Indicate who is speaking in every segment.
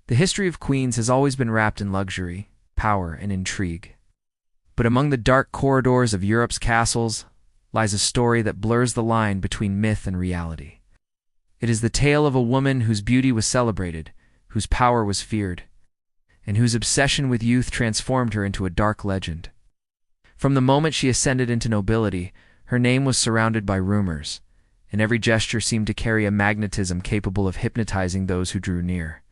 Speaker 1: The history of queens has always been wrapped in luxury, power, and intrigue. But among the dark corridors of Europe's castles lies a story that blurs the line between myth and reality. It is the tale of a woman whose beauty was celebrated, whose power was feared, and whose obsession with youth transformed her into a dark legend. From the moment she ascended into nobility, her name was surrounded by rumors, and every gesture seemed to carry a magnetism capable of hypnotizing those who drew near.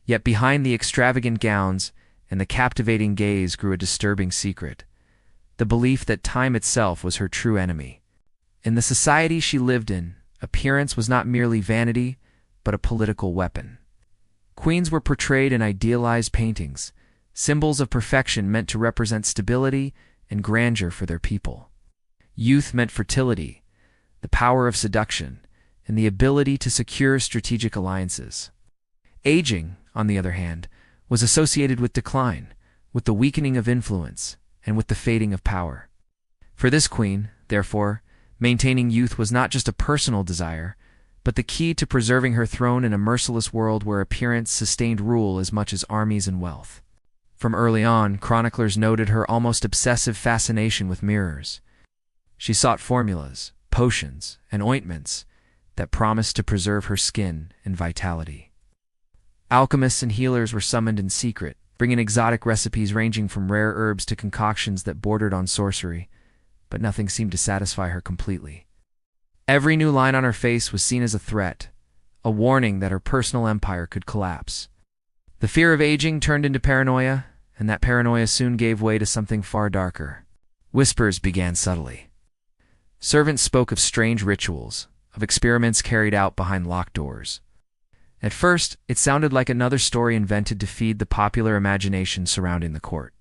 Speaker 1: Yet behind the extravagant gowns and the captivating gaze grew a disturbing secret, the belief that time itself was her true enemy. In the society she lived in, appearance was not merely vanity, but a political weapon. Queens were portrayed in idealized paintings, symbols of perfection meant to represent stability and grandeur for their people. Youth meant fertility, the power of seduction, and the ability to secure strategic alliances. Aging, on the other hand, was associated with decline, with the weakening of influence, and with the fading of power. For this queen, therefore, maintaining youth was not just a personal desire, but the key to preserving her throne in a merciless world where appearance sustained rule as much as armies and wealth. From early on, chroniclers noted her almost obsessive fascination with mirrors. She sought formulas, potions, and ointments that promised to preserve her skin and vitality. Alchemists and healers were summoned in secret, bringing exotic recipes ranging from rare herbs to concoctions that bordered on sorcery, but nothing seemed to satisfy her completely. Every new line on her face was seen as a threat, a warning that her personal empire could collapse. The fear of aging turned into paranoia, and that paranoia soon gave way to something far darker. Whispers began subtly. Servants spoke of strange rituals, of experiments carried out behind locked doors. At first, it sounded like another story invented to feed the popular imagination surrounding the court.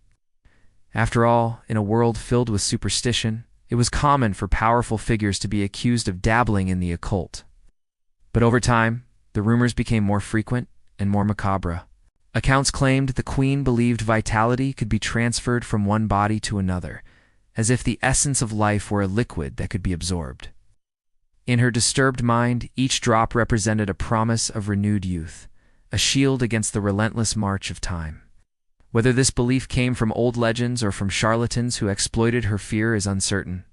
Speaker 1: After all, in a world filled with superstition, it was common for powerful figures to be accused of dabbling in the occult. But over time, the rumors became more frequent and more macabre. Accounts claimed the queen believed vitality could be transferred from one body to another, as if the essence of life were a liquid that could be absorbed. In her disturbed mind, each drop represented a promise of renewed youth, a shield against the relentless march of time. Whether this belief came from old legends or from charlatans who exploited her fear is uncertain.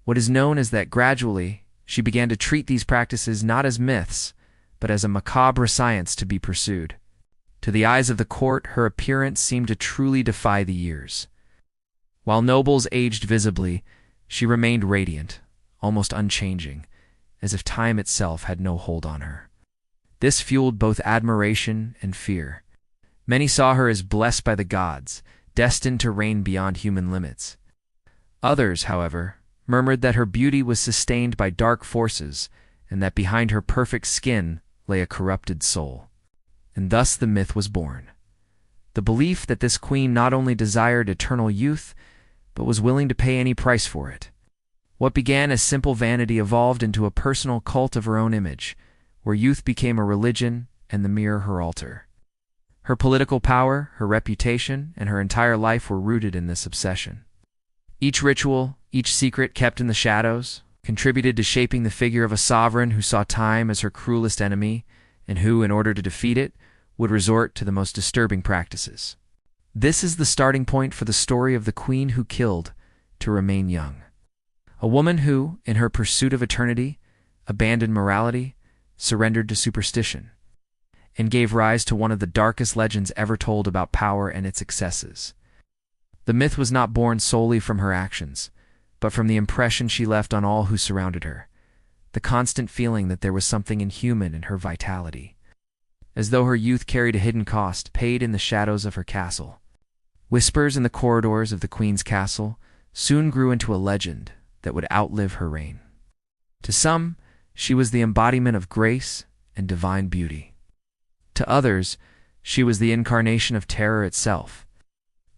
Speaker 1: What is known is that gradually, she began to treat these practices not as myths, but as a macabre science to be pursued. To the eyes of the court, her appearance seemed to truly defy the years. While nobles aged visibly, she remained radiant, almost unchanging, as if time itself had no hold on her. This fueled both admiration and fear. Many saw her as blessed by the gods, destined to reign beyond human limits. Others, however, murmured that her beauty was sustained by dark forces, and that behind her perfect skin lay a corrupted soul. And thus the myth was born. The belief that this queen not only desired eternal youth, but was willing to pay any price for it. What began as simple vanity evolved into a personal cult of her own image, where youth became a religion and the mirror her altar. Her political power, her reputation, and her entire life were rooted in this obsession. Each ritual, each secret kept in the shadows, contributed to shaping the figure of a sovereign who saw time as her cruelest enemy, and who, in order to defeat it, would resort to the most disturbing practices. This is the starting point for the story of the queen who killed to remain young. A woman who, in her pursuit of eternity, abandoned morality, surrendered to superstition, and gave rise to one of the darkest legends ever told about power and its excesses. The myth was not born solely from her actions, but from the impression she left on all who surrounded her, the constant feeling that there was something inhuman in her vitality, as though her youth carried a hidden cost paid in the shadows of her castle. Whispers in the corridors of the queen's castle soon grew into a legend that would outlive her reign. To some, she was the embodiment of grace and divine beauty. To others, she was the incarnation of terror itself.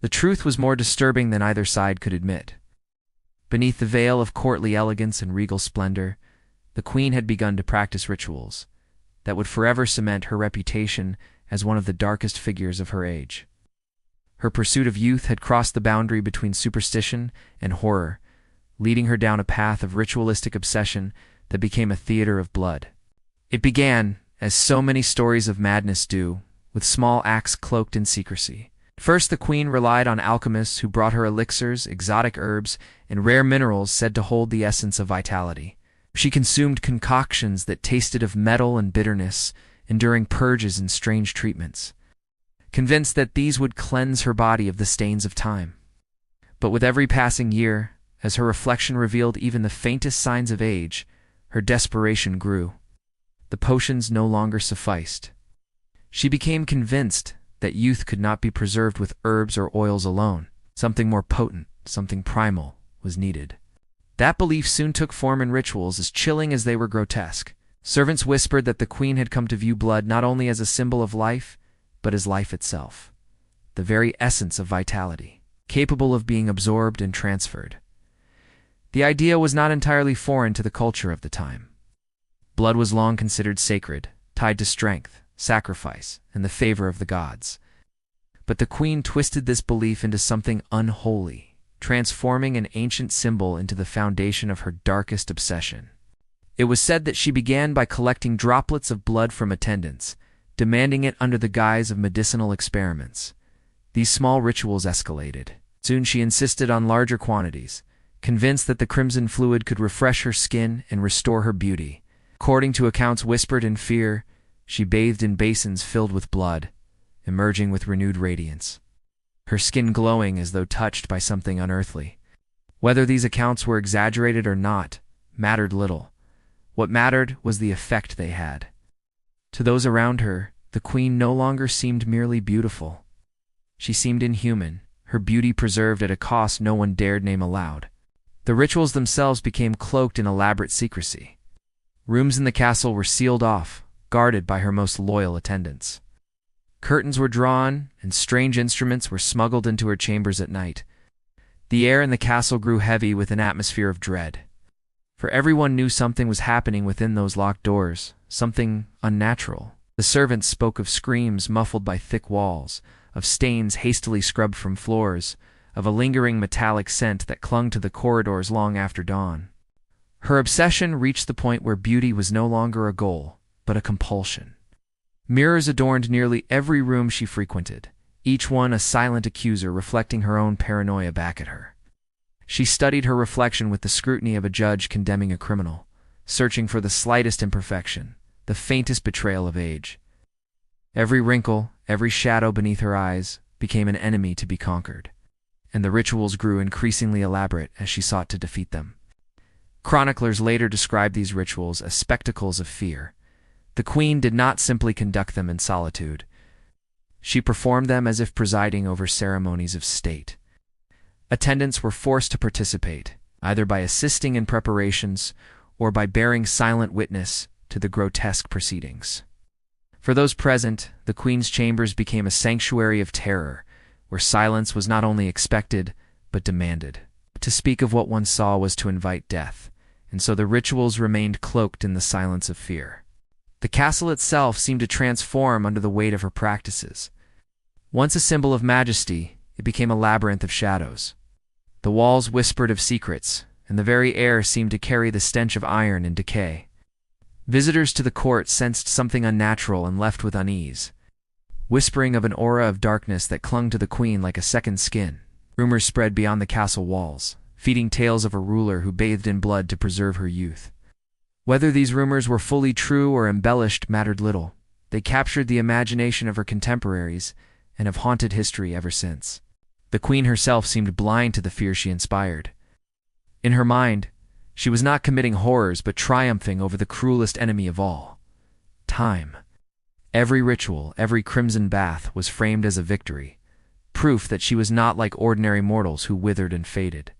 Speaker 1: The truth was more disturbing than either side could admit. Beneath the veil of courtly elegance and regal splendor, the queen had begun to practice rituals that would forever cement her reputation as one of the darkest figures of her age. Her pursuit of youth had crossed the boundary between superstition and horror, leading her down a path of ritualistic obsession that became a theater of blood. It began, as so many stories of madness do, with small acts cloaked in secrecy. First, the queen relied on alchemists who brought her elixirs, exotic herbs, and rare minerals said to hold the essence of vitality. She consumed concoctions that tasted of metal and bitterness, enduring purges and strange treatments, convinced that these would cleanse her body of the stains of time. But with every passing year, as her reflection revealed even the faintest signs of age, her desperation grew. The potions no longer sufficed. She became convinced that youth could not be preserved with herbs or oils alone. Something more potent, something primal, was needed. That belief soon took form in rituals as chilling as they were grotesque. Servants whispered that the queen had come to view blood not only as a symbol of life, but as life itself, the very essence of vitality, capable of being absorbed and transferred. The idea was not entirely foreign to the culture of the time. Blood was long considered sacred, tied to strength, sacrifice, and the favor of the gods. But the queen twisted this belief into something unholy, transforming an ancient symbol into the foundation of her darkest obsession. It was said that she began by collecting droplets of blood from attendants, demanding it under the guise of medicinal experiments. These small rituals escalated. Soon she insisted on larger quantities, convinced that the crimson fluid could refresh her skin and restore her beauty. According to accounts whispered in fear, she bathed in basins filled with blood, emerging with renewed radiance, her skin glowing as though touched by something unearthly. Whether these accounts were exaggerated or not mattered little. What mattered was the effect they had. To those around her, the queen no longer seemed merely beautiful. She seemed inhuman, her beauty preserved at a cost no one dared name aloud. The rituals themselves became cloaked in elaborate secrecy. Rooms in the castle were sealed off, guarded by her most loyal attendants. Curtains were drawn, and strange instruments were smuggled into her chambers at night. The air in the castle grew heavy with an atmosphere of dread, for everyone knew something was happening within those locked doors, something unnatural. The servants spoke of screams muffled by thick walls, of stains hastily scrubbed from floors, of a lingering metallic scent that clung to the corridors long after dawn. Her obsession reached the point where beauty was no longer a goal, but a compulsion. Mirrors adorned nearly every room she frequented, each one a silent accuser reflecting her own paranoia back at her. She studied her reflection with the scrutiny of a judge condemning a criminal, searching for the slightest imperfection, the faintest betrayal of age. Every wrinkle, every shadow beneath her eyes became an enemy to be conquered, and the rituals grew increasingly elaborate as she sought to defeat them. Chroniclers later described these rituals as spectacles of fear. The queen did not simply conduct them in solitude. She performed them as if presiding over ceremonies of state. Attendants were forced to participate, either by assisting in preparations or by bearing silent witness to the grotesque proceedings. For those present, the queen's chambers became a sanctuary of terror, where silence was not only expected, but demanded. To speak of what one saw was to invite death, and so the rituals remained cloaked in the silence of fear. The castle itself seemed to transform under the weight of her practices. Once a symbol of majesty, it became a labyrinth of shadows. The walls whispered of secrets, and the very air seemed to carry the stench of iron and decay. Visitors to the court sensed something unnatural and left with unease, whispering of an aura of darkness that clung to the queen like a second skin. Rumors spread beyond the castle walls, feeding tales of a ruler who bathed in blood to preserve her youth. Whether these rumors were fully true or embellished mattered little. They captured the imagination of her contemporaries and have haunted history ever since. The queen herself seemed blind to the fear she inspired. In her mind, she was not committing horrors but triumphing over the cruelest enemy of all, time. Every ritual, every crimson bath was framed as a victory, proof that she was not like ordinary mortals who withered and faded.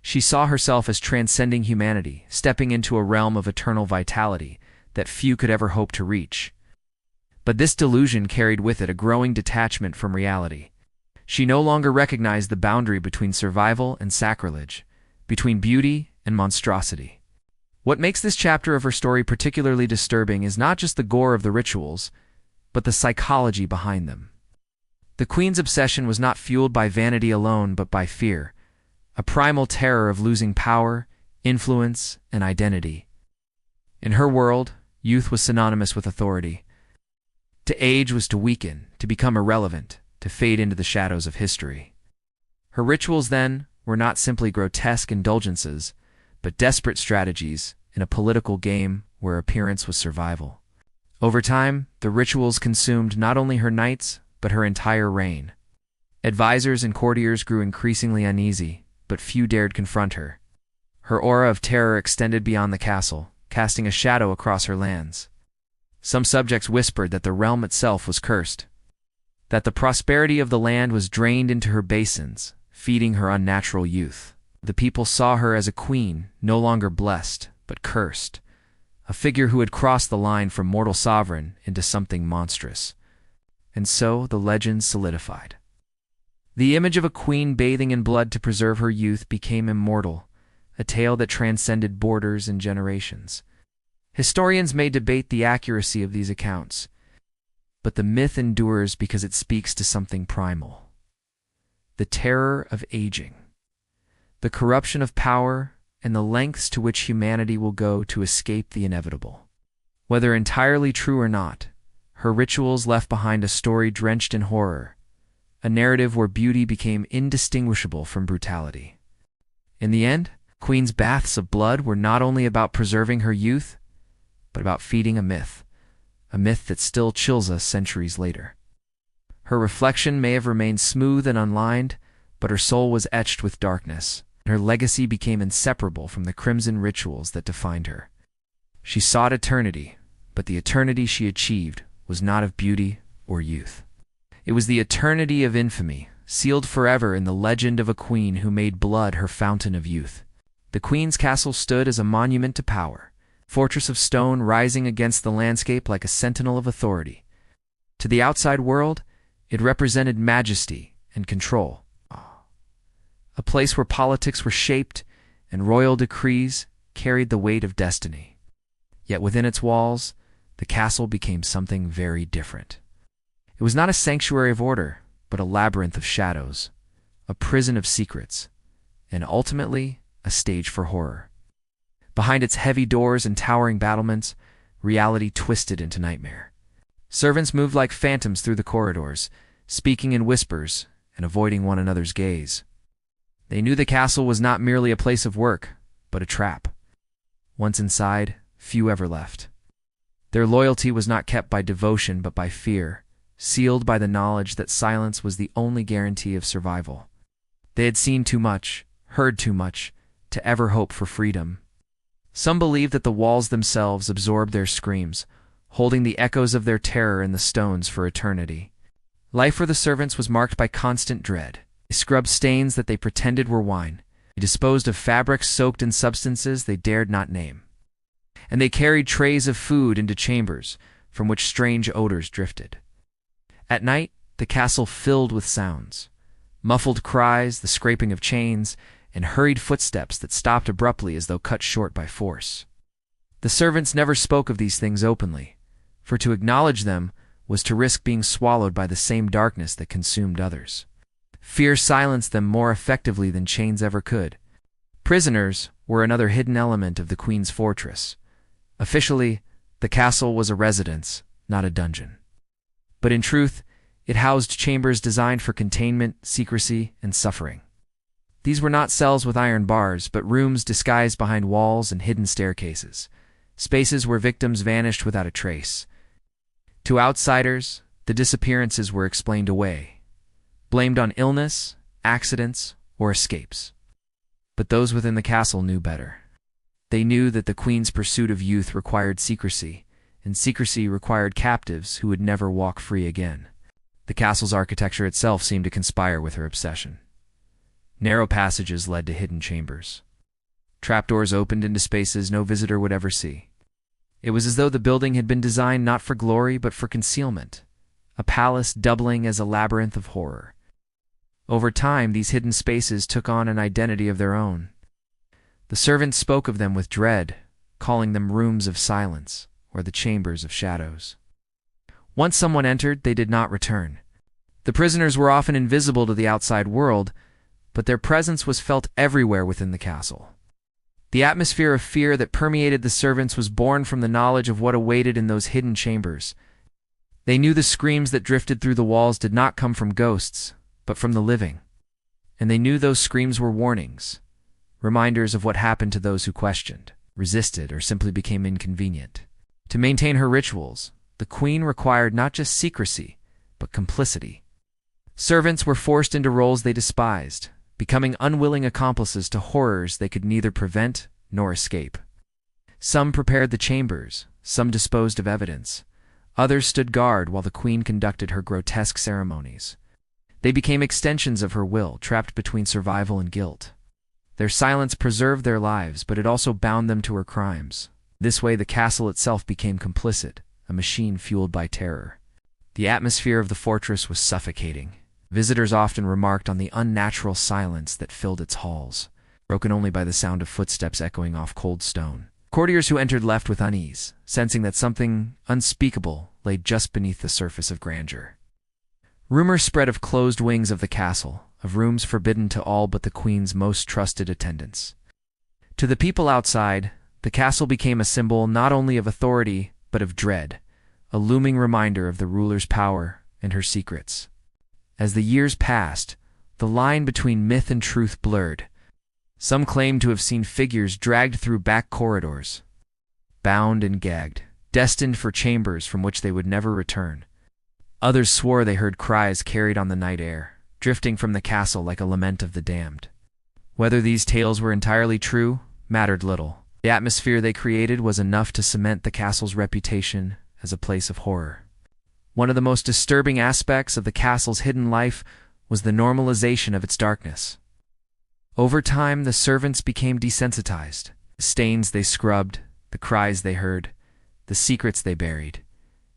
Speaker 1: She saw herself as transcending humanity, stepping into a realm of eternal vitality that few could ever hope to reach. But this delusion carried with it a growing detachment from reality. She no longer recognized the boundary between survival and sacrilege, between beauty and monstrosity. What makes this chapter of her story particularly disturbing is not just the gore of the rituals, but the psychology behind them. The queen's obsession was not fueled by vanity alone but by fear, a primal terror of losing power, influence, and identity. In her world, youth was synonymous with authority. To age was to weaken, to become irrelevant, to fade into the shadows of history. Her rituals, then, were not simply grotesque indulgences, but desperate strategies in a political game where appearance was survival. Over time, the rituals consumed not only her nights, but her entire reign. Advisors and courtiers grew increasingly uneasy, but few dared confront her. Her aura of terror extended beyond the castle, casting a shadow across her lands. Some subjects whispered that the realm itself was cursed, that the prosperity of the land was drained into her basins, feeding her unnatural youth. The people saw her as a queen, no longer blessed, but cursed, a figure who had crossed the line from mortal sovereign into something monstrous. And so the legend solidified. The image of a queen bathing in blood to preserve her youth became immortal, a tale that transcended borders and generations. Historians may debate the accuracy of these accounts, but the myth endures because it speaks to something primal. The terror of aging, the corruption of power, and the lengths to which humanity will go to escape the inevitable. Whether entirely true or not, her rituals left behind a story drenched in horror, a narrative where beauty became indistinguishable from brutality. In the end, Queen's baths of blood were not only about preserving her youth, but about feeding a myth that still chills us centuries later. Her reflection may have remained smooth and unlined, but her soul was etched with darkness. Her legacy became inseparable from the crimson rituals that defined her. She sought eternity, but the eternity she achieved was not of beauty or youth. It was the eternity of infamy, sealed forever in the legend of a queen who made blood her fountain of youth. The queen's castle stood as a monument to power, a fortress of stone rising against the landscape like a sentinel of authority. To the outside world, it represented majesty and control. A place where politics were shaped and royal decrees carried the weight of destiny. Yet within its walls, the castle became something very different. It was not a sanctuary of order, but a labyrinth of shadows, a prison of secrets, and ultimately a stage for horror. Behind its heavy doors and towering battlements, reality twisted into nightmare. Servants moved like phantoms through the corridors, speaking in whispers and avoiding one another's gaze. They knew the castle was not merely a place of work, but a trap. Once inside, few ever left. Their loyalty was not kept by devotion but by fear, sealed by the knowledge that silence was the only guarantee of survival. They had seen too much, heard too much, to ever hope for freedom. Some believed that the walls themselves absorbed their screams, holding the echoes of their terror in the stones for eternity. Life for the servants was marked by constant dread. They scrubbed stains that they pretended were wine. They disposed of fabrics soaked in substances they dared not name. And they carried trays of food into chambers from which strange odors drifted. At night, the castle filled with sounds. Muffled cries, the scraping of chains, and hurried footsteps that stopped abruptly as though cut short by force. The servants never spoke of these things openly, for to acknowledge them was to risk being swallowed by the same darkness that consumed others. Fear silenced them more effectively than chains ever could. Prisoners were another hidden element of the queen's fortress. Officially, the castle was a residence, not a dungeon. But in truth, it housed chambers designed for containment, secrecy, and suffering. These were not cells with iron bars, but rooms disguised behind walls and hidden staircases, spaces where victims vanished without a trace. To outsiders, the disappearances were explained away, blamed on illness, accidents, or escapes. But those within the castle knew better. They knew that the queen's pursuit of youth required secrecy, and secrecy required captives who would never walk free again. The castle's architecture itself seemed to conspire with her obsession. Narrow passages led to hidden chambers. Trapdoors opened into spaces no visitor would ever see. It was as though the building had been designed not for glory but for concealment, a palace doubling as a labyrinth of horror. Over time, these hidden spaces took on an identity of their own. The servants spoke of them with dread, calling them rooms of silence or the chambers of shadows. Once someone entered, they did not return. The prisoners were often invisible to the outside world, but their presence was felt everywhere within the castle. The atmosphere of fear that permeated the servants was born from the knowledge of what awaited in those hidden chambers. They knew the screams that drifted through the walls did not come from ghosts, but from the living. And they knew those screams were warnings, reminders of what happened to those who questioned, resisted, or simply became inconvenient. To maintain her rituals, the queen required not just secrecy, but complicity. Servants were forced into roles they despised, becoming unwilling accomplices to horrors they could neither prevent nor escape. Some prepared the chambers, some disposed of evidence. Others stood guard while the queen conducted her grotesque ceremonies. They became extensions of her will, trapped between survival and guilt. Their silence preserved their lives, but it also bound them to her crimes. This way, the castle itself became complicit, a machine fueled by terror. The atmosphere of the fortress was suffocating. Visitors often remarked on the unnatural silence that filled its halls, broken only by the sound of footsteps echoing off cold stone. Courtiers who entered left with unease, sensing that something unspeakable lay just beneath the surface of grandeur. Rumors spread of closed wings of the castle, of rooms forbidden to all but the queen's most trusted attendants. To the people outside, the castle became a symbol not only of authority, but of dread, a looming reminder of the ruler's power and her secrets. As the years passed, the line between myth and truth blurred. Some claimed to have seen figures dragged through back corridors, bound and gagged, destined for chambers from which they would never return. Others swore they heard cries carried on the night air, drifting from the castle like a lament of the damned. Whether these tales were entirely true mattered little. The atmosphere they created was enough to cement the castle's reputation as a place of horror. One of the most disturbing aspects of the castle's hidden life was the normalization of its darkness. Over time, the servants became desensitized. The stains they scrubbed, the cries they heard, the secrets they buried.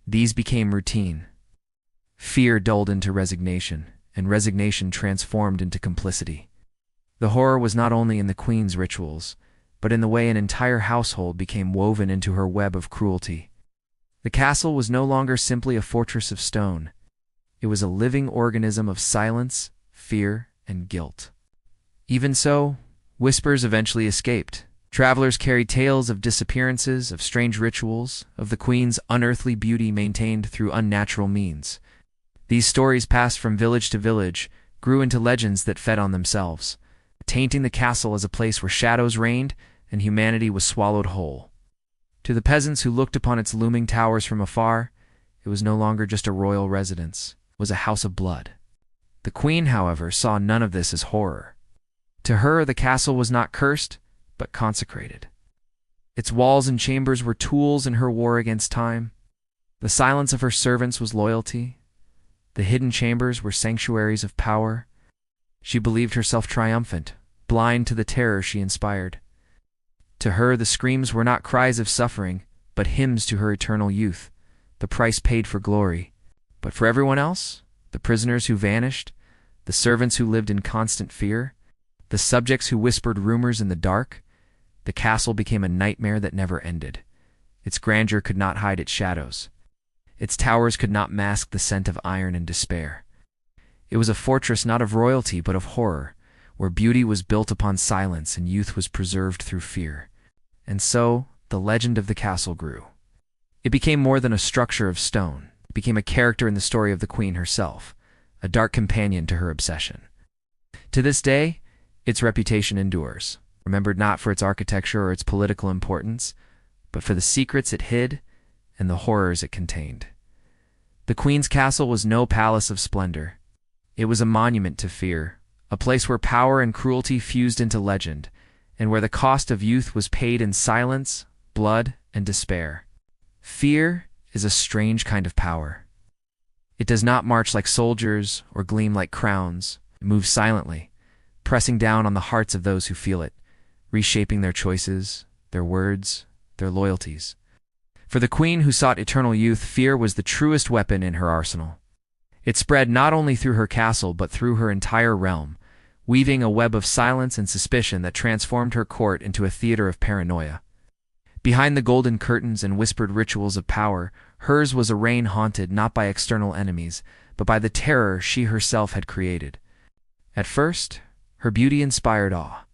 Speaker 1: These became routine. Fear dulled into resignation, and resignation transformed into complicity. The horror was not only in the queen's rituals, but in the way an entire household became woven into her web of cruelty. The castle was no longer simply a fortress of stone. It was a living organism of silence, fear, and guilt. Even so, whispers eventually escaped. Travelers carried tales of disappearances, of strange rituals, of the queen's unearthly beauty maintained through unnatural means. These stories passed from village to village, grew into legends that fed on themselves, tainting the castle as a place where shadows reigned and humanity was swallowed whole. To the peasants who looked upon its looming towers from afar, it was no longer just a royal residence, it was a house of blood. The queen, however, saw none of this as horror. To her, the castle was not cursed, but consecrated. Its walls and chambers were tools in her war against time. The silence of her servants was loyalty. The hidden chambers were sanctuaries of power. She believed herself triumphant, blind to the terror she inspired. To her, the screams were not cries of suffering, but hymns to her eternal youth, the price paid for glory. But for everyone else, the prisoners who vanished, the servants who lived in constant fear, the subjects who whispered rumors in the dark, the castle became a nightmare that never ended. Its grandeur could not hide its shadows. Its towers could not mask the scent of iron and despair. It was a fortress not of royalty but of horror, where beauty was built upon silence and youth was preserved through fear. And so, the legend of the castle grew. It became more than a structure of stone. It became a character in the story of the queen herself, a dark companion to her obsession. To this day, its reputation endures, remembered not for its architecture or its political importance, but for the secrets it hid and the horrors it contained. The queen's castle was no palace of splendor. It was a monument to fear, a place where power and cruelty fused into legend, and where the cost of youth was paid in silence, blood, and despair. Fear is a strange kind of power. It does not march like soldiers or gleam like crowns. It moves silently, pressing down on the hearts of those who feel it, reshaping their choices, their words, their loyalties. For the queen who sought eternal youth, fear was the truest weapon in her arsenal. It spread not only through her castle but through her entire realm, weaving a web of silence and suspicion that transformed her court into a theater of paranoia. Behind the golden curtains and whispered rituals of power, hers was a reign haunted not by external enemies, but by the terror she herself had created. At first, her beauty inspired awe.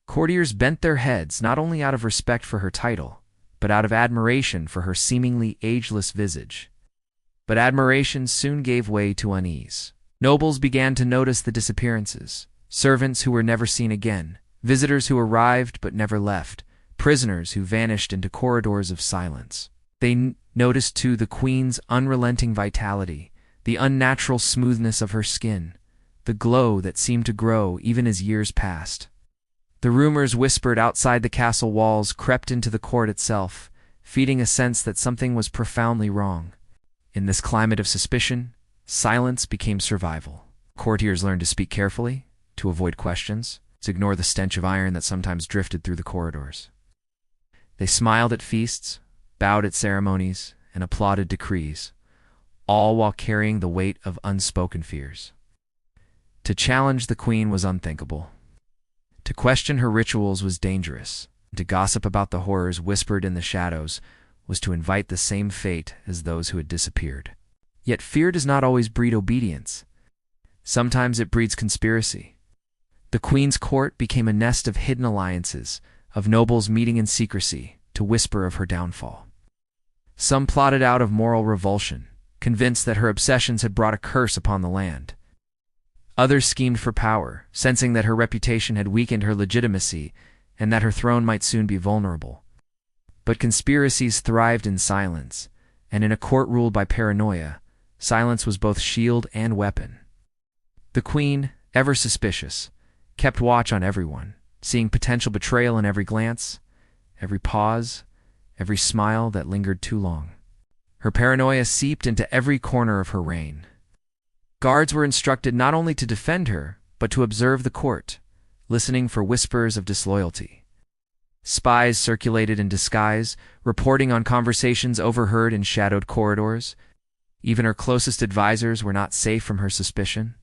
Speaker 1: Courtiers bent their heads not only out of respect for her title, but out of admiration for her seemingly ageless visage. But admiration soon gave way to unease. Nobles began to notice the disappearances, servants who were never seen again, visitors who arrived but never left, prisoners who vanished into corridors of silence. They noticed, too, the queen's unrelenting vitality, the unnatural smoothness of her skin, the glow that seemed to grow even as years passed. The rumors whispered outside the castle walls crept into the court itself, feeding a sense that something was profoundly wrong. In this climate of suspicion, silence became survival. Courtiers learned to speak carefully, to avoid questions, to ignore the stench of iron that sometimes drifted through the corridors. They smiled at feasts, bowed at ceremonies, and applauded decrees, all while carrying the weight of unspoken fears. To challenge the queen was unthinkable. To question her rituals was dangerous. To gossip about the horrors whispered in the shadows was to invite the same fate as those who had disappeared. Yet fear does not always breed obedience. Sometimes it breeds conspiracy. The queen's court became a nest of hidden alliances, of nobles meeting in secrecy to whisper of her downfall. Some plotted out of moral revulsion, convinced that her obsessions had brought a curse upon the land. Others schemed for power, sensing that her reputation had weakened her legitimacy and that her throne might soon be vulnerable. But conspiracies thrived in silence, and in a court ruled by paranoia, silence was both shield and weapon. The queen, ever suspicious, kept watch on everyone, seeing potential betrayal in every glance, every pause, every smile that lingered too long. Her paranoia seeped into every corner of her reign. Guards were instructed not only to defend her, but to observe the court, listening for whispers of disloyalty. Spies circulated in disguise, reporting on conversations overheard in shadowed corridors. Even her closest advisors were not safe from her suspicion.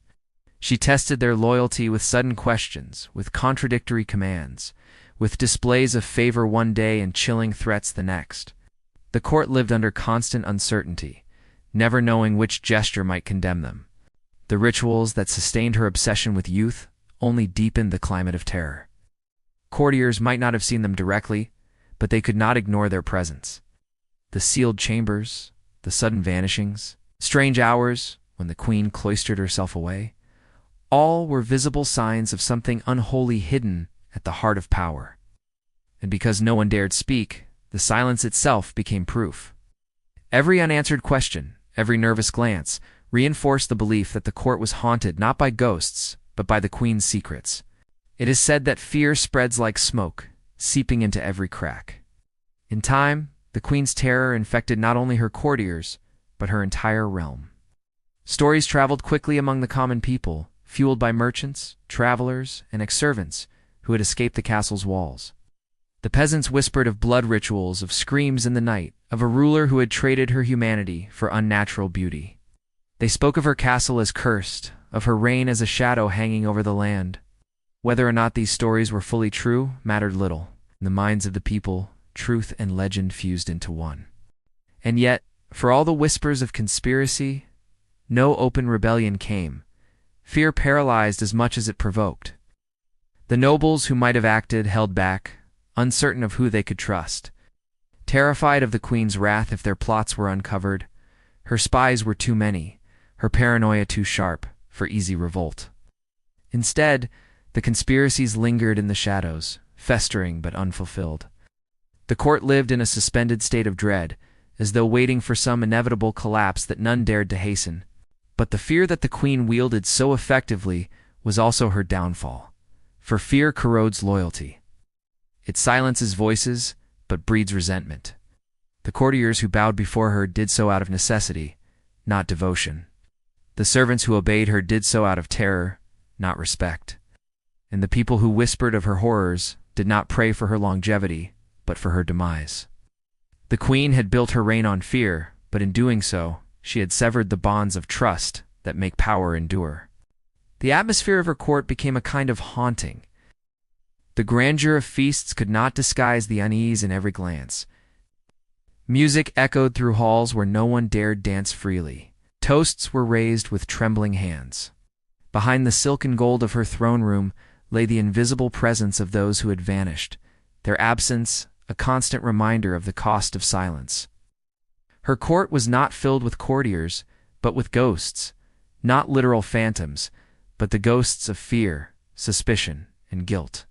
Speaker 1: She tested their loyalty with sudden questions, with contradictory commands, with displays of favor one day and chilling threats the next. The court lived under constant uncertainty, never knowing which gesture might condemn them. The rituals that sustained her obsession with youth only deepened the climate of terror. Courtiers might not have seen them directly, but they could not ignore their presence. The sealed chambers, the sudden vanishings, strange hours when the queen cloistered herself away, all were visible signs of something unholy hidden at the heart of power. And because no one dared speak, the silence itself became proof. Every unanswered question, every nervous glance, reinforced the belief that the court was haunted not by ghosts, but by the queen's secrets. It is said that fear spreads like smoke, seeping into every crack. In time, the queen's terror infected not only her courtiers, but her entire realm. Stories traveled quickly among the common people, fueled by merchants, travelers, and ex-servants who had escaped the castle's walls. The peasants whispered of blood rituals, of screams in the night, of a ruler who had traded her humanity for unnatural beauty. They spoke of her castle as cursed, of her reign as a shadow hanging over the land. Whether or not these stories were fully true mattered little. In the minds of the people, truth and legend fused into one. And yet, for all the whispers of conspiracy, no open rebellion came. Fear paralyzed as much as it provoked. The nobles who might have acted held back, uncertain of who they could trust. Terrified of the queen's wrath if their plots were uncovered, her spies were too many, her paranoia too sharp for easy revolt. Instead, the conspiracies lingered in the shadows, festering but unfulfilled. The court lived in a suspended state of dread, as though waiting for some inevitable collapse that none dared to hasten. But the fear that the queen wielded so effectively was also her downfall, for fear corrodes loyalty. It silences voices, but breeds resentment. The courtiers who bowed before her did so out of necessity, not devotion. The servants who obeyed her did so out of terror, not respect. And the people who whispered of her horrors did not pray for her longevity, but for her demise. The queen had built her reign on fear, but in doing so, she had severed the bonds of trust that make power endure. The atmosphere of her court became a kind of haunting. The grandeur of feasts could not disguise the unease in every glance. Music echoed through halls where no one dared dance freely. Toasts were raised with trembling hands. Behind the silken gold of her throne room lay the invisible presence of those who had vanished, their absence a constant reminder of the cost of silence. Her court was not filled with courtiers, but with ghosts, not literal phantoms, but the ghosts of fear, suspicion, and guilt.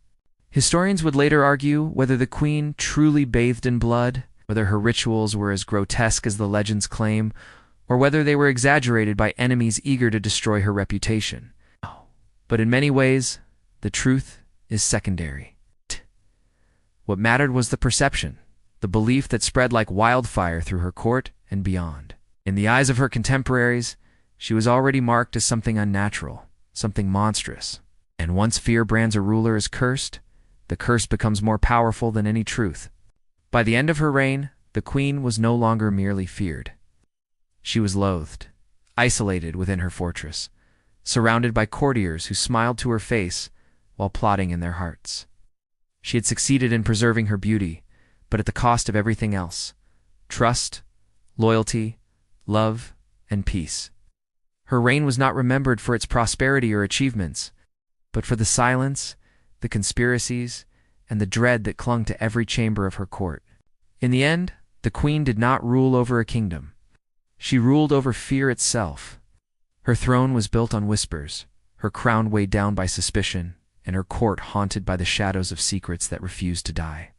Speaker 1: Historians would later argue whether the queen truly bathed in blood, whether her rituals were as grotesque as the legends claim, or whether they were exaggerated by enemies eager to destroy her reputation. But in many ways, the truth is secondary. What mattered was the perception, the belief that spread like wildfire through her court and beyond. In the eyes of her contemporaries, she was already marked as something unnatural, something monstrous. And once fear brands a ruler as cursed, the curse becomes more powerful than any truth. By the end of her reign, the queen was no longer merely feared. She was loathed, isolated within her fortress, surrounded by courtiers who smiled to her face while plotting in their hearts. She had succeeded in preserving her beauty, but at the cost of everything else: trust, loyalty, love, and peace. Her reign was not remembered for its prosperity or achievements, but for the silence, the conspiracies, and the dread that clung to every chamber of her court. In the end, the queen did not rule over a kingdom. She ruled over fear itself. Her throne was built on whispers, her crown weighed down by suspicion, and her court haunted by the shadows of secrets that refused to die.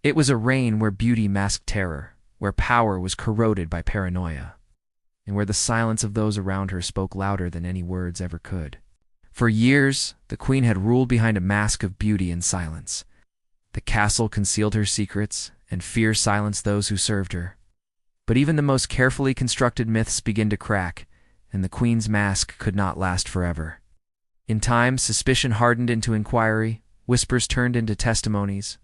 Speaker 1: It was a reign where beauty masked terror, where power was corroded by paranoia, and where the silence of those around her spoke louder than any words ever could. For years, the queen had ruled behind a mask of beauty and silence. The castle concealed her secrets, and fear silenced those who served her. But even the most carefully constructed myths begin to crack, and the queen's mask could not last forever. In time, suspicion hardened into inquiry, whispers turned into testimonies,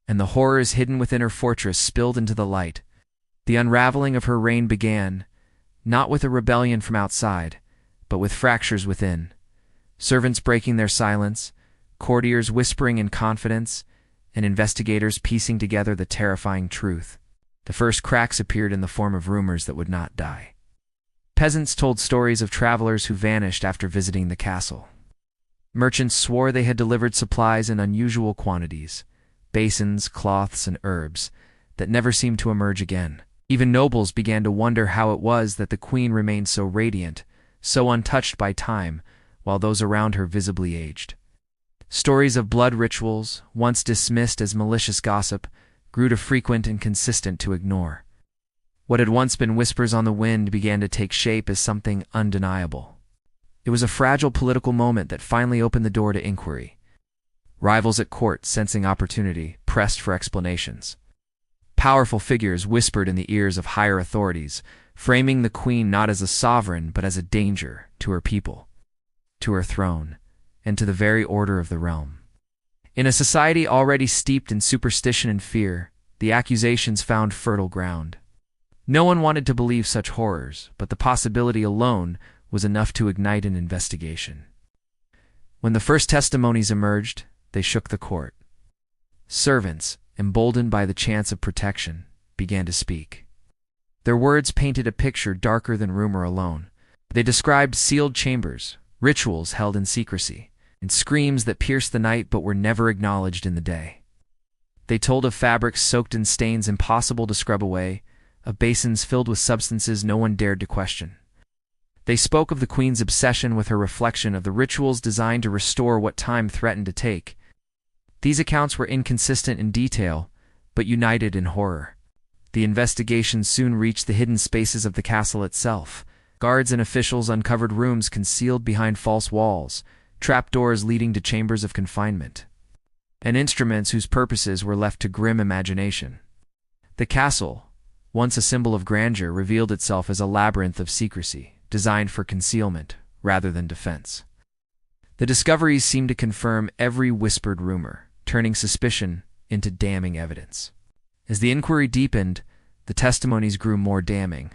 Speaker 1: and the horrors hidden within her fortress spilled into the light. The unraveling of her reign began, not with a rebellion from outside, but with fractures within. Servants breaking their silence, courtiers whispering in confidence, and investigators piecing together the terrifying truth. The first cracks appeared in the form of rumors that would not die. Peasants told stories of travelers who vanished after visiting the castle. Merchants swore they had delivered supplies in unusual quantities, basins, cloths, and herbs, that never seemed to emerge again. Even nobles began to wonder how it was that the queen remained so radiant, so untouched by time, while those around her visibly aged. Stories of blood rituals, once dismissed as malicious gossip, grew to frequent and consistent to ignore. What had once been whispers on the wind began to take shape as something undeniable. It was a fragile political moment that finally opened the door to inquiry. Rivals at court, sensing opportunity, pressed for explanations. Powerful figures whispered in the ears of higher authorities, framing the queen not as a sovereign but as a danger to her people, to her throne, and to the very order of the realm. In a society already steeped in superstition and fear, the accusations found fertile ground. No one wanted to believe such horrors, but the possibility alone was enough to ignite an investigation. When the first testimonies emerged, they shook the court. Servants, emboldened by the chance of protection, began to speak. Their words painted a picture darker than rumor alone. They described sealed chambers, rituals held in secrecy, and screams that pierced the night but were never acknowledged in the day. They told of fabrics soaked in stains impossible to scrub away, of basins filled with substances no one dared to question. They spoke of the queen's obsession with her reflection, of the rituals designed to restore what time threatened to take. These accounts were inconsistent in detail, but united in horror. The investigation soon reached the hidden spaces of the castle itself. Guards and officials uncovered rooms concealed behind false walls, trapdoors leading to chambers of confinement, and instruments whose purposes were left to grim imagination. The castle, once a symbol of grandeur, revealed itself as a labyrinth of secrecy, designed for concealment rather than defense. The discoveries seemed to confirm every whispered rumor, turning suspicion into damning evidence. As the inquiry deepened, the testimonies grew more damning.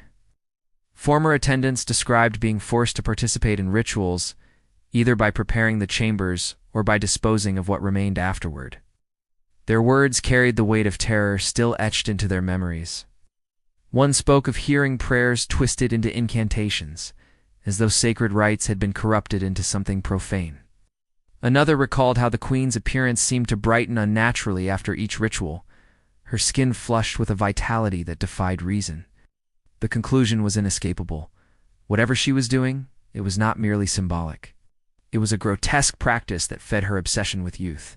Speaker 1: Former attendants described being forced to participate in rituals, either by preparing the chambers or by disposing of what remained afterward. Their words carried the weight of terror still etched into their memories. One spoke of hearing prayers twisted into incantations, as though sacred rites had been corrupted into something profane. Another recalled how the queen's appearance seemed to brighten unnaturally after each ritual, her skin flushed with a vitality that defied reason. The conclusion was inescapable. Whatever she was doing, it was not merely symbolic. It was a grotesque practice that fed her obsession with youth.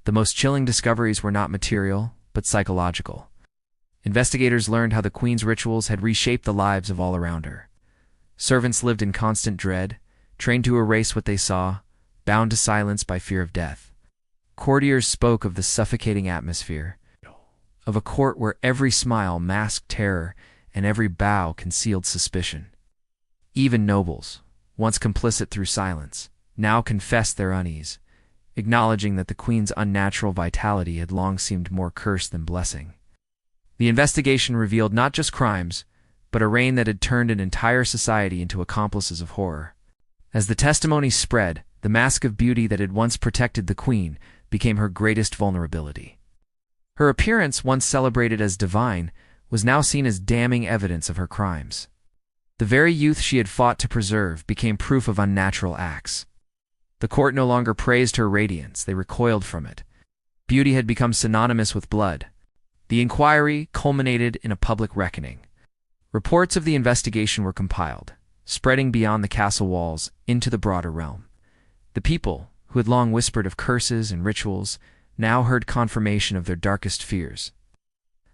Speaker 1: The most chilling discoveries were not material, but psychological. Investigators learned how the queen's rituals had reshaped the lives of all around her. Servants lived in constant dread, trained to erase what they saw, bound to silence by fear of death. Courtiers spoke of the suffocating atmosphere, of a court where every smile masked terror and every bow concealed suspicion. Even nobles, once complicit through silence, now confessed their unease, acknowledging that the queen's unnatural vitality had long seemed more curse than blessing. The investigation revealed not just crimes, but a reign that had turned an entire society into accomplices of horror. As the testimonies spread, the mask of beauty that had once protected the queen became her greatest vulnerability. Her appearance, once celebrated as divine, was now seen as damning evidence of her crimes. The very youth she had fought to preserve became proof of unnatural acts. The court no longer praised her radiance, they recoiled from it. Beauty had become synonymous with blood. The inquiry culminated in a public reckoning. Reports of the investigation were compiled, spreading beyond the castle walls into the broader realm. The people, who had long whispered of curses and rituals, now heard confirmation of their darkest fears.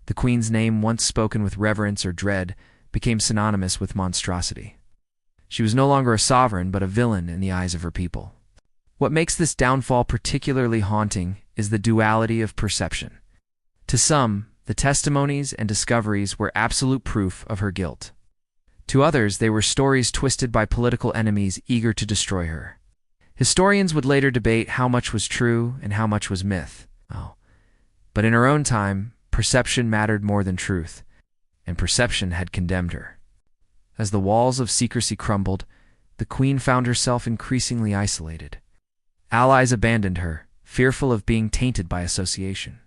Speaker 1: The queen's name, once spoken with reverence or dread, became synonymous with monstrosity. She was no longer a sovereign, but a villain in the eyes of her people. What makes this downfall particularly haunting is the duality of perception. To some, the testimonies and discoveries were absolute proof of her guilt. To others, they were stories twisted by political enemies eager to destroy her. Historians would later debate how much was true and how much was myth. But in her own time, perception mattered more than truth, and perception had condemned her. As the walls of secrecy crumbled, the queen found herself increasingly isolated. Allies abandoned her, fearful of being tainted by association.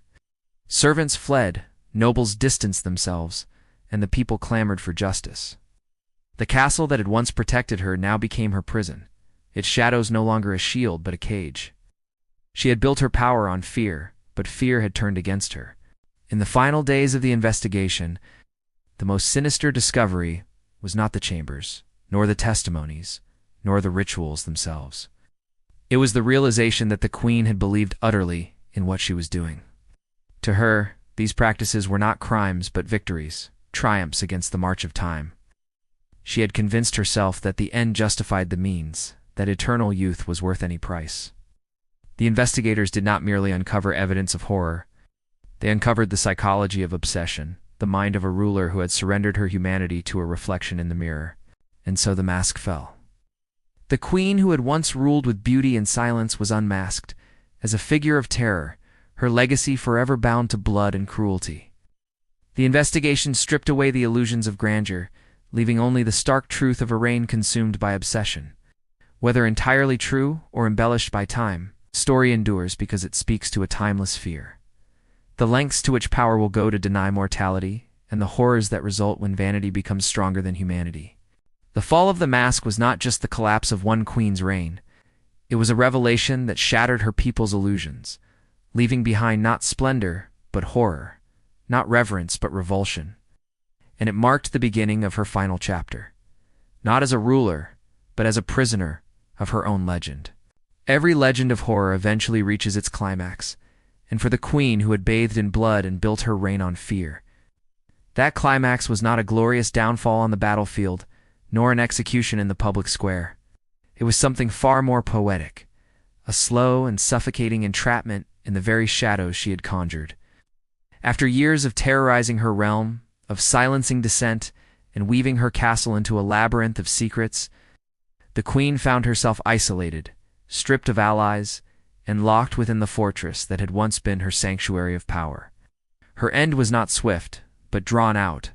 Speaker 1: Servants fled, nobles distanced themselves, and the people clamored for justice. The castle that had once protected her now became her prison, its shadows no longer a shield but a cage. She had built her power on fear, but fear had turned against her. In the final days of the investigation, the most sinister discovery was not the chambers, nor the testimonies, nor the rituals themselves. It was the realization that the queen had believed utterly in what she was doing. To her, these practices were not crimes but victories, triumphs against the march of time. She had convinced herself that the end justified the means, that eternal youth was worth any price. The investigators did not merely uncover evidence of horror. They uncovered the psychology of obsession, the mind of a ruler who had surrendered her humanity to a reflection in the mirror. And so the mask fell. The queen who had once ruled with beauty and silence was unmasked, as a figure of terror, her legacy forever bound to blood and cruelty. The investigation stripped away the illusions of grandeur, leaving only the stark truth of a reign consumed by obsession. Whether entirely true or embellished by time, story endures because it speaks to a timeless fear. The lengths to which power will go to deny mortality, and the horrors that result when vanity becomes stronger than humanity. The fall of the mask was not just the collapse of one queen's reign. It was a revelation that shattered her people's illusions, leaving behind not splendor, but horror, not reverence, but revulsion. And it marked the beginning of her final chapter, not as a ruler, but as a prisoner of her own legend. Every legend of horror eventually reaches its climax, and for the queen who had bathed in blood and built her reign on fear, that climax was not a glorious downfall on the battlefield, nor an execution in the public square. It was something far more poetic, a slow and suffocating entrapment in the very shadows she had conjured. After years of terrorizing her realm, of silencing dissent, and weaving her castle into a labyrinth of secrets, the queen found herself isolated, stripped of allies, and locked within the fortress that had once been her sanctuary of power. Her end was not swift, but drawn out,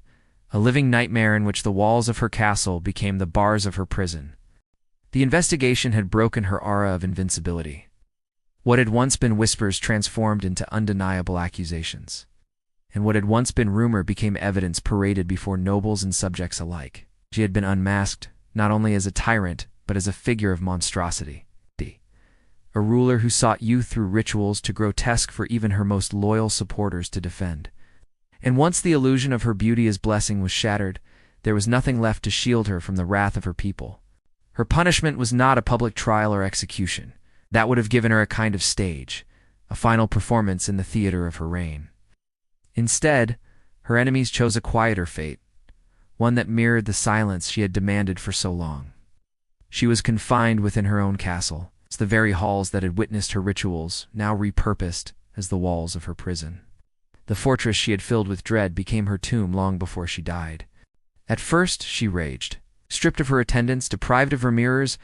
Speaker 1: a living nightmare in which the walls of her castle became the bars of her prison. The investigation had broken her aura of invincibility. What had once been whispers transformed into undeniable accusations, and what had once been rumor became evidence paraded before nobles and subjects alike. She had been unmasked, not only as a tyrant, but as a figure of monstrosity. A ruler who sought youth through rituals too grotesque for even her most loyal supporters to defend. And once the illusion of her beauty as blessing was shattered, there was nothing left to shield her from the wrath of her people. Her punishment was not a public trial or execution. That would have given her a kind of stage, a final performance in the theater of her reign. Instead, her enemies chose a quieter fate, one that mirrored the silence she had demanded for so long. She was confined within her own castle, the very halls that had witnessed her rituals, now repurposed as the walls of her prison. The fortress she had filled with dread became her tomb long before she died. At first, she raged. Stripped of her attendants, deprived of her mirrors,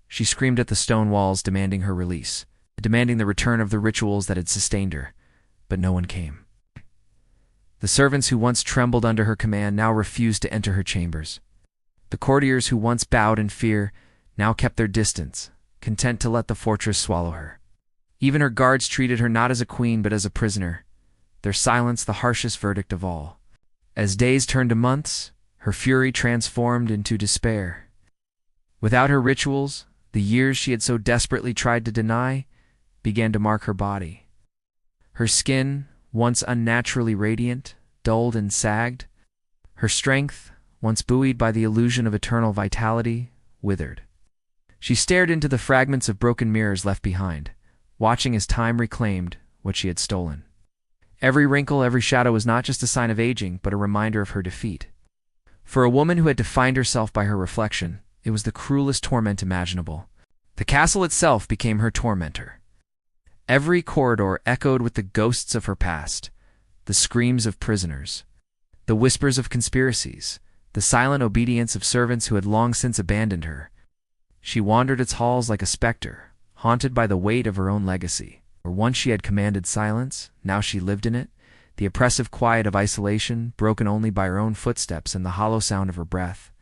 Speaker 1: she screamed at the stone walls demanding her release, demanding the return of the rituals that had sustained her. But no one came. The servants who once trembled under her command now refused to enter her chambers. The courtiers who once bowed in fear now kept their distance, content to let the fortress swallow her. Even her guards treated her not as a queen but as a prisoner, their silence the harshest verdict of all. As days turned to months, her fury transformed into despair. Without her rituals, the years she had so desperately tried to deny began to mark her body. Her skin, once unnaturally radiant, dulled and sagged. Her strength, once buoyed by the illusion of eternal vitality, withered. She stared into the fragments of broken mirrors left behind, watching as time reclaimed what she had stolen. Every wrinkle, every shadow was not just a sign of aging, but a reminder of her defeat. For a woman who had defined herself by her reflection, it was the cruelest torment imaginable. The castle itself became her tormentor. Every corridor echoed with the ghosts of her past, the screams of prisoners, the whispers of conspiracies, the silent obedience of servants who had long since abandoned her. She wandered its halls like a specter, haunted by the weight of her own legacy. Where once she had commanded silence, now she lived in it, the oppressive quiet of isolation, broken only by her own footsteps and the hollow sound of her breath.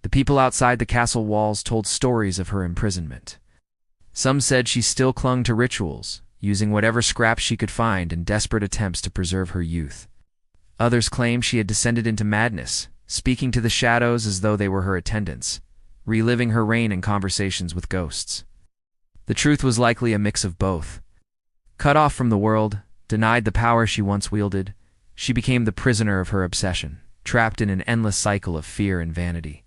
Speaker 1: The people outside the castle walls told stories of her imprisonment. Some said she still clung to rituals, using whatever scraps she could find in desperate attempts to preserve her youth. Others claimed she had descended into madness, speaking to the shadows as though they were her attendants, reliving her reign in conversations with ghosts. The truth was likely a mix of both. Cut off from the world, denied the power she once wielded, she became the prisoner of her obsession, trapped in an endless cycle of fear and vanity,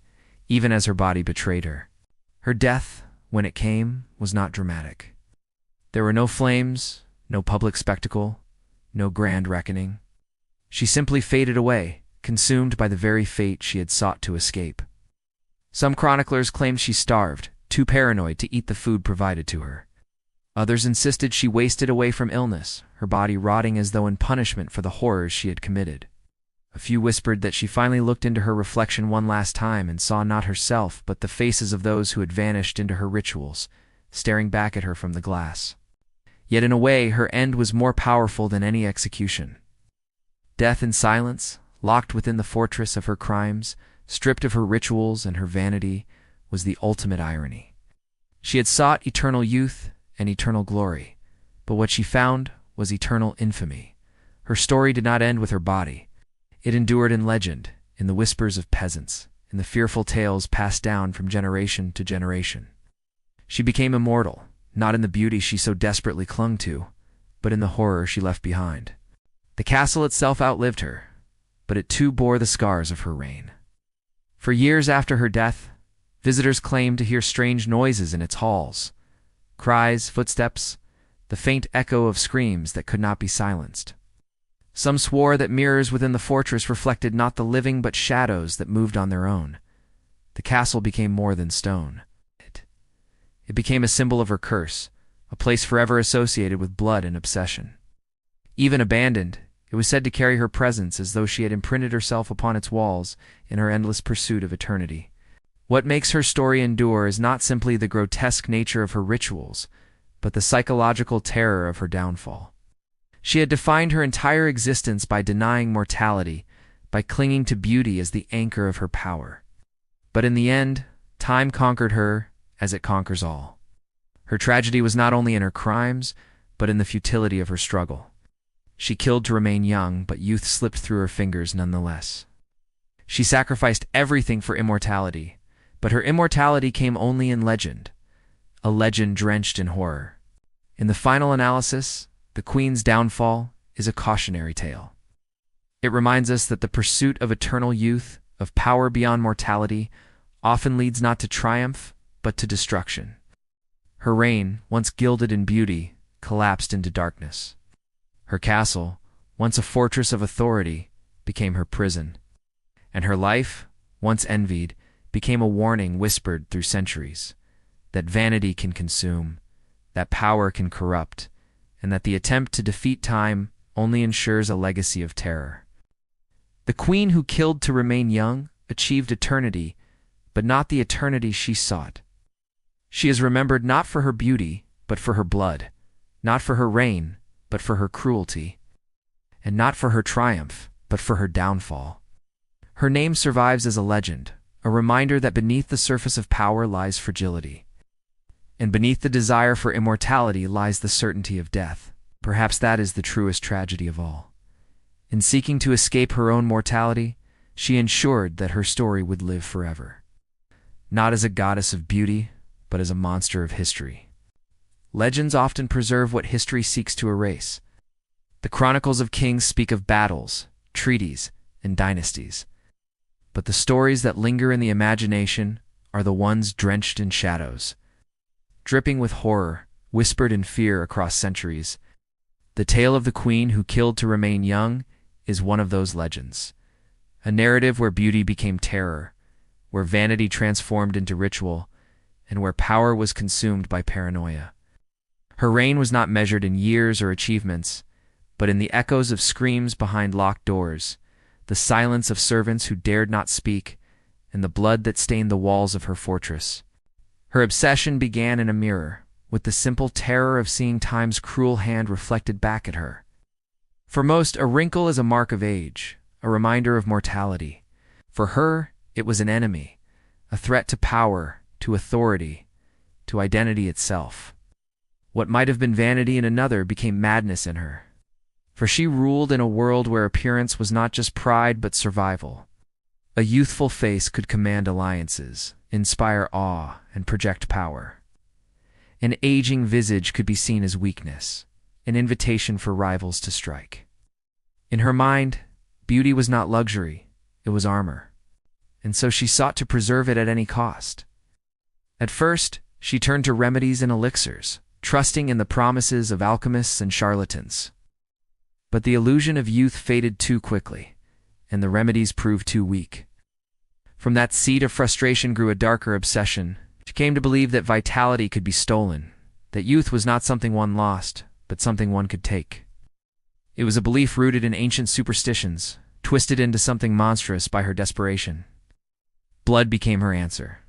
Speaker 1: even as her body betrayed her. Her death, when it came, was not dramatic. There were no flames, no public spectacle, no grand reckoning. She simply faded away, consumed by the very fate she had sought to escape. Some chroniclers claimed she starved, too paranoid to eat the food provided to her. Others insisted she wasted away from illness, her body rotting as though in punishment for the horrors she had committed. A few whispered that she finally looked into her reflection one last time and saw not herself but the faces of those who had vanished into her rituals, staring back at her from the glass. Yet in a way, her end was more powerful than any execution. Death in silence, locked within the fortress of her crimes, stripped of her rituals and her vanity, was the ultimate irony. She had sought eternal youth and eternal glory, but what she found was eternal infamy. Her story did not end with her body. It endured in legend, in the whispers of peasants, in the fearful tales passed down from generation to generation. She became immortal, not in the beauty she so desperately clung to, but in the horror she left behind. The castle itself outlived her, but it too bore the scars of her reign. For years after her death, visitors claimed to hear strange noises in its halls. Cries, footsteps, the faint echo of screams that could not be silenced. Some swore that mirrors within the fortress reflected not the living but shadows that moved on their own. The castle became more than stone. It became a symbol of her curse, a place forever associated with blood and obsession. Even abandoned, it was said to carry her presence as though she had imprinted herself upon its walls in her endless pursuit of eternity. What makes her story endure is not simply the grotesque nature of her rituals, but the psychological terror of her downfall. She had defined her entire existence by denying mortality, by clinging to beauty as the anchor of her power. But in the end, time conquered her as it conquers all. Her tragedy was not only in her crimes, but in the futility of her struggle. She killed to remain young, but youth slipped through her fingers nonetheless. She sacrificed everything for immortality, but her immortality came only in legend, a legend drenched in horror. In the final analysis, the Queen's downfall is a cautionary tale. It reminds us that the pursuit of eternal youth, of power beyond mortality, often leads not to triumph, but to destruction. Her reign, once gilded in beauty, collapsed into darkness. Her castle, once a fortress of authority, became her prison. And her life, once envied, became a warning whispered through centuries, that vanity can consume, that power can corrupt, and that the attempt to defeat time only ensures a legacy of terror. The queen who killed to remain young achieved eternity, but not the eternity she sought. She is remembered not for her beauty, but for her blood, not for her reign, but for her cruelty, and not for her triumph, but for her downfall. Her name survives as a legend, a reminder that beneath the surface of power lies fragility, and beneath the desire for immortality lies the certainty of death. Perhaps that is the truest tragedy of all. In seeking to escape her own mortality, she ensured that her story would live forever, not as a goddess of beauty, but as a monster of history. Legends often preserve what history seeks to erase. The chronicles of kings speak of battles, treaties, and dynasties. But the stories that linger in the imagination are the ones drenched in shadows, dripping with horror, whispered in fear across centuries. The tale of the queen who killed to remain young is one of those legends. A narrative where beauty became terror, where vanity transformed into ritual, and where power was consumed by paranoia. Her reign was not measured in years or achievements, but in the echoes of screams behind locked doors, the silence of servants who dared not speak, and the blood that stained the walls of her fortress. Her obsession began in a mirror, with the simple terror of seeing time's cruel hand reflected back at her. For most, a wrinkle is a mark of age, a reminder of mortality. For her, it was an enemy, a threat to power, to authority, to identity itself. What might have been vanity in another became madness in her. For she ruled in a world where appearance was not just pride but survival. A youthful face could command alliances, inspire awe, and project power. An aging visage could be seen as weakness, an invitation for rivals to strike. In her mind, beauty was not luxury, it was armor, and so she sought to preserve it at any cost. At first, she turned to remedies and elixirs, trusting in the promises of alchemists and charlatans. But the illusion of youth faded too quickly, and the remedies proved too weak. From that seed of frustration grew a darker obsession. She came to believe that vitality could be stolen, that youth was not something one lost, but something one could take. It was a belief rooted in ancient superstitions, twisted into something monstrous by her desperation. Blood became her answer.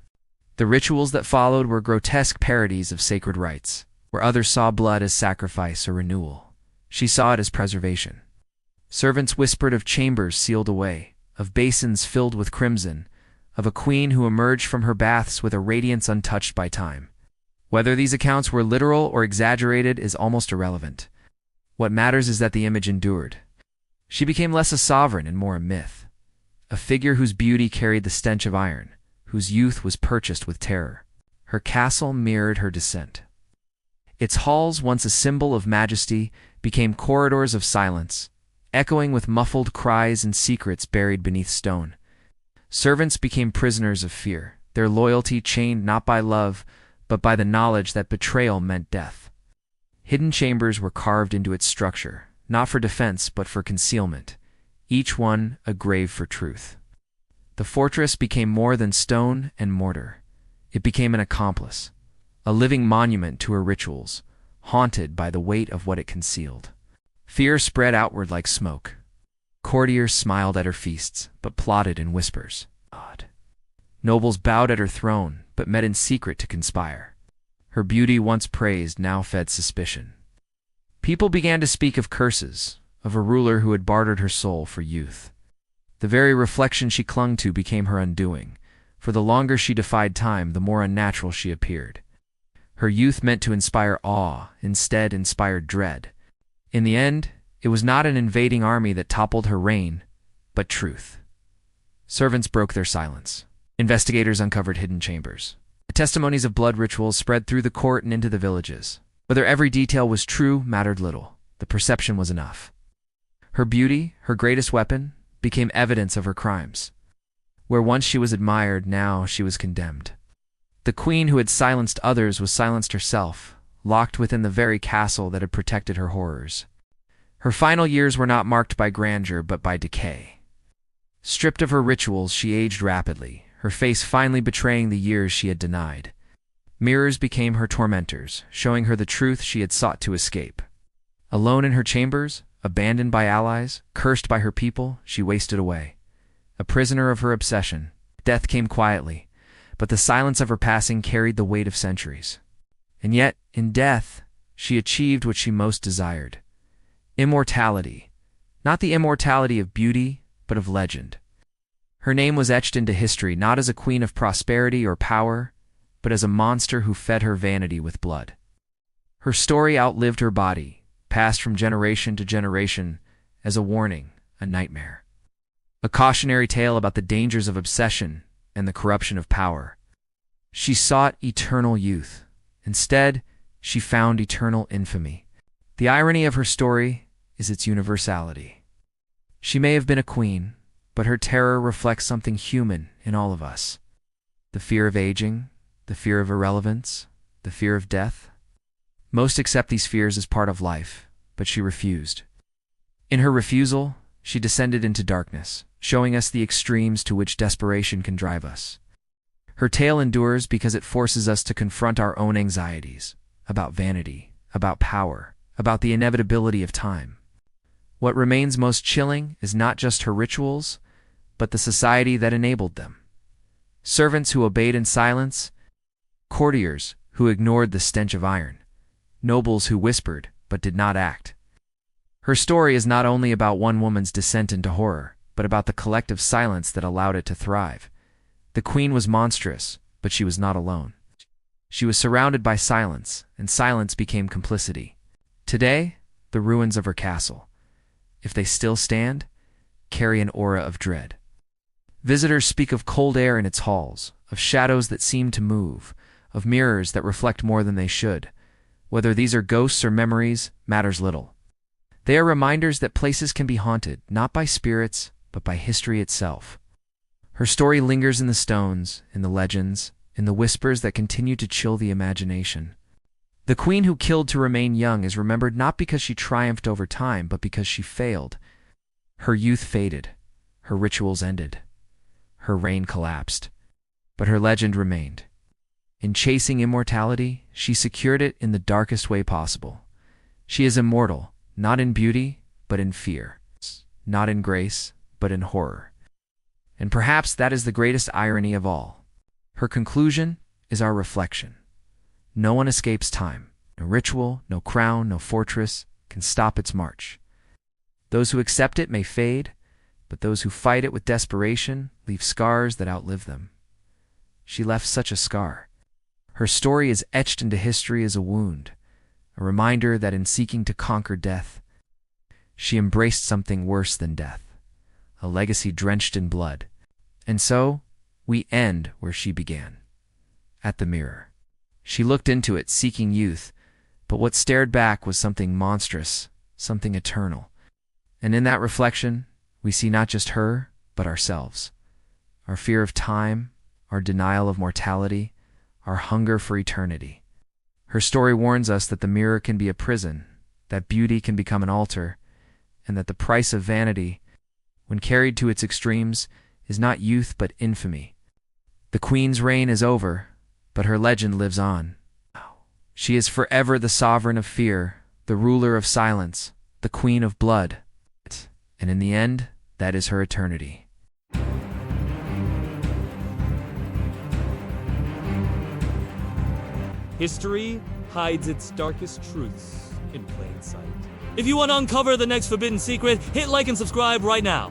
Speaker 1: The rituals that followed were grotesque parodies of sacred rites. Where others saw blood as sacrifice or renewal, she saw it as preservation. Servants whispered of chambers sealed away, of basins filled with crimson, of a queen who emerged from her baths with a radiance untouched by time. Whether these accounts were literal or exaggerated is almost irrelevant. What matters is that the image endured. She became less a sovereign and more a myth, a figure whose beauty carried the stench of iron, whose youth was purchased with terror. Her castle mirrored her descent. Its halls, once a symbol of majesty, became corridors of silence, echoing with muffled cries and secrets buried beneath stone. Servants became prisoners of fear, their loyalty chained not by love, but by the knowledge that betrayal meant death. Hidden chambers were carved into its structure, not for defense but for concealment, each one a grave for truth. The fortress became more than stone and mortar. It became an accomplice, a living monument to her rituals, haunted by the weight of what it concealed. Fear spread outward like smoke. Courtiers smiled at her feasts, but plotted in whispers. Nobles bowed at her throne, but met in secret to conspire. Her beauty, once praised, now fed suspicion. People began to speak of curses, of a ruler who had bartered her soul for youth. The very reflection she clung to became her undoing, for the longer she defied time, the more unnatural she appeared. Her youth meant to inspire awe, instead inspired dread. In the end, it was not an invading army that toppled her reign, but truth. Servants broke their silence. Investigators uncovered hidden chambers. The testimonies of blood rituals spread through the court and into the villages. Whether every detail was true mattered little. The perception was enough. Her beauty, her greatest weapon, became evidence of her crimes. Where once she was admired, now she was condemned. The queen who had silenced others was silenced herself, locked within the very castle that had protected her horrors. Her final years were not marked by grandeur, but by decay. Stripped of her rituals, she aged rapidly, her face finally betraying the years she had denied. Mirrors became her tormentors, showing her the truth she had sought to escape. Alone in her chambers, abandoned by allies, cursed by her people, she wasted away. A prisoner of her obsession, death came quietly, but the silence of her passing carried the weight of centuries. And yet, in death, she achieved what she most desired. Immortality. Not the immortality of beauty, but of legend. Her name was etched into history not as a queen of prosperity or power, but as a monster who fed her vanity with blood. Her story outlived her body, passed from generation to generation as a warning, a nightmare. A cautionary tale about the dangers of obsession and the corruption of power. She sought eternal youth. Instead, she found eternal infamy. The irony of her story is its universality. She may have been a queen, but her terror reflects something human in all of us. The fear of aging, the fear of irrelevance, the fear of death. Most accept these fears as part of life, but she refused. In her refusal, she descended into darkness, showing us the extremes to which desperation can drive us. Her tale endures because it forces us to confront our own anxieties, about vanity, about power, about the inevitability of time. What remains most chilling is not just her rituals, but the society that enabled them. Servants who obeyed in silence, courtiers who ignored the stench of iron, nobles who whispered but did not act. Her story is not only about one woman's descent into horror, but about the collective silence that allowed it to thrive. The queen was monstrous, but she was not alone. She was surrounded by silence, and silence became complicity. Today, the ruins of her castle, if they still stand, carry an aura of dread. Visitors speak of cold air in its halls, of shadows that seem to move, of mirrors that reflect more than they should. Whether these are ghosts or memories matters little. They are reminders that places can be haunted, not by spirits, but by history itself. Her story lingers in the stones, in the legends, in the whispers that continue to chill the imagination. The queen who killed to remain young is remembered not because she triumphed over time, but because she failed. Her youth faded. Her rituals ended. Her reign collapsed. But her legend remained. In chasing immortality, she secured it in the darkest way possible. She is immortal, not in beauty, but in fear. Not in grace, but in horror. And perhaps that is the greatest irony of all. Her conclusion is our reflection. No one escapes time. No ritual, no crown, no fortress can stop its march. Those who accept it may fade, but those who fight it with desperation leave scars that outlive them. She left such a scar. Her story is etched into history as a wound, a reminder that in seeking to conquer death, she embraced something worse than death, a legacy drenched in blood. And so, we end where she began, at the mirror. She looked into it, seeking youth, but what stared back was something monstrous, something eternal. And in that reflection, we see not just her, but ourselves. Our fear of time, our denial of mortality, our hunger for eternity. Her story warns us that the mirror can be a prison, that beauty can become an altar, and that the price of vanity, when carried to its extremes, is not youth but infamy. The queen's reign is over, but her legend lives on. She is forever the sovereign of fear, the ruler of silence, the queen of blood. And in the end, that is her eternity.
Speaker 2: History hides its darkest truths in plain sight. If you want to uncover the next forbidden secret, hit like and subscribe right now.